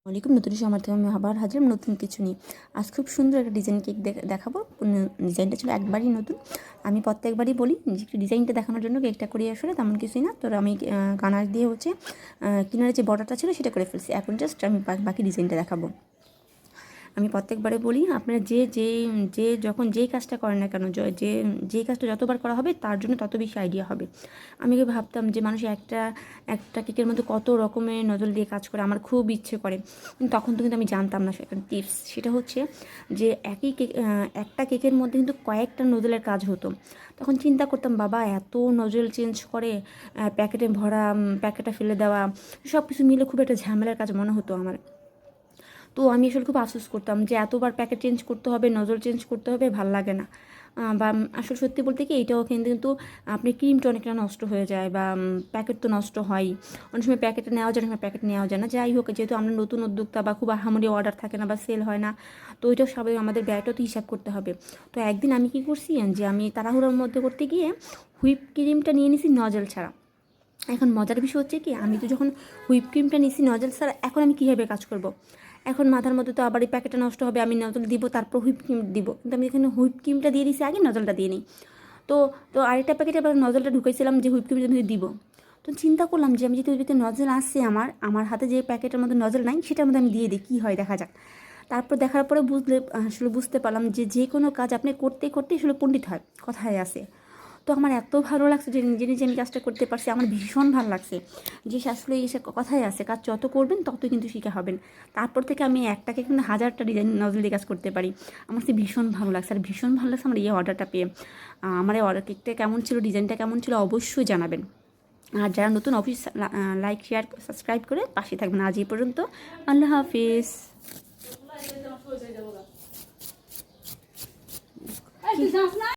ওয়ালাইকুম। নতুন আমার থেকে আমি আবার হাজির নতুন কিছু নিয়ে। আজ খুব সুন্দর একটা ডিজাইন কেক দেখাবো। ডিজাইনটা ছিল একবারই নতুন। আমি প্রত্যেকবারই বলি যে একটু ডিজাইনটা দেখানোর জন্য কেকটা করি, আসলে তেমন কিছুই না। তো আমি গানার দিয়ে কিনারে যে বর্ডারটা ছিল সেটা করে ফেলছি। এখন জাস্ট আমি বাকি ডিজাইনটা দেখাবো। আমি প্রত্যেকবারে বলি, আপনারা যে যে যে যখন যেই কাজটা করেন না কেন, যেই কাজটা যতবার করা হবে তার জন্য তত বেশি আইডিয়া হবে। আমি ভাবতাম যে মানুষ একটা কেকের মধ্যে কত রকমের নজল দিয়ে কাজ করে, আমার খুব ইচ্ছে করে, কিন্তু তখন তো কিন্তু আমি জানতাম না সেটা টিপস। সেটা হচ্ছে যে একটা কেকের মধ্যে কিন্তু কয়েকটা নজলের কাজ হতো। তখন চিন্তা করতাম, বাবা এত নজল চেঞ্জ করে, প্যাকেটে ভরা, প্যাকেটটা ফেলে দেওয়া, সব কিছু মিলে খুব একটা ঝামেলার কাজ মনে হতো আমার। তো আমি আসলে খুব আফসোস করতাম যে এতবার প্যাকেট চেঞ্জ করতে হবে, নজল চেঞ্জ করতে হবে, ভাল লাগে না। বা আসলে সত্যি বলতে কি, এইটাও কিন্তু আপনি ক্রিমটা অনেকটা নষ্ট হয়ে যায়, বা প্যাকেট তো নষ্ট হয় অনেক সময়, প্যাকেটে নেওয়া যায় না, প্যাকেট নেওয়া যায় না। যাই হোক, যেহেতু আমরা নতুন উদ্যোক্তা বা খুব আহামরি অর্ডার থাকে না বা সেল হয় না, তো ওইটাও সবাই আমাদের ব্যয়টা তো হিসাব করতে হবে। তো একদিন আমি কি করছি, যে আমি তাড়াহুড়োর মধ্যে করতে গিয়ে হুইপ ক্রিমটা নিয়ে নিছি নজল ছাড়া। এখন মজার বিষয় হচ্ছে কি, আমি তো যখন হুইপ ক্রিমটা নিছি নজল ছাড়া, এখন আমি কীভাবে কাজ করব। এখন মাথার মধ্যে তো আবার এই প্যাকেটটা নষ্ট হবে, আমি নজল দিব তারপর হুইপ ক্রিম দিব, কিন্তু আমি এখানে হুইপ ক্রিমটা দিয়ে দিছি আগে, নজলটা দিয়ে নিই। তো তো আরেকটা প্যাকেটে আবার নজলটা ঢুকাইছিলাম যে হুইপ ক্রিমটা দিব। তো চিন্তা করলাম যে আমি যদি ওই ভিতরে নজল আসছে, আমার হাতে যে প্যাকেটের মধ্যে নজল নাই সেটার মধ্যে আমি দিয়ে দিই, কী হয় দেখা যাক। তারপর দেখার পরে বুঝতে পারলাম যে কোনো কাজ আপনি করতে করতে আসলে পণ্ডিত হয়, কথায় আছে। তো আমার এত ভালো লাগছে যে নিজে নিজে আমি কাজটা করতে পারছি, আমার ভীষণ ভালো লাগছে। যে আসলে এসে কথাই আছে, কাজ যত করবেন ততই কিন্তু শিখা হবেন। তারপর থেকে আমি একটাকে কিন্তু হাজারটা ডিজাইন নজল দিয়ে কাজ করতে পারি। আমার তো ভীষণ ভালো লাগছে, আর ভীষণ ভালো লাগছে আমার এই অর্ডারটা পেয়ে। আমার এই অর্ডার কেকটা কেমন ছিল, ডিজাইনটা কেমন ছিল, অবশ্যই জানাবেন। আর যারা নতুন অফিস, লাইক শেয়ার সাবস্ক্রাইব করে পাশে থাকবেন। আজ এই পর্যন্ত। আল্লাহ হাফিজ।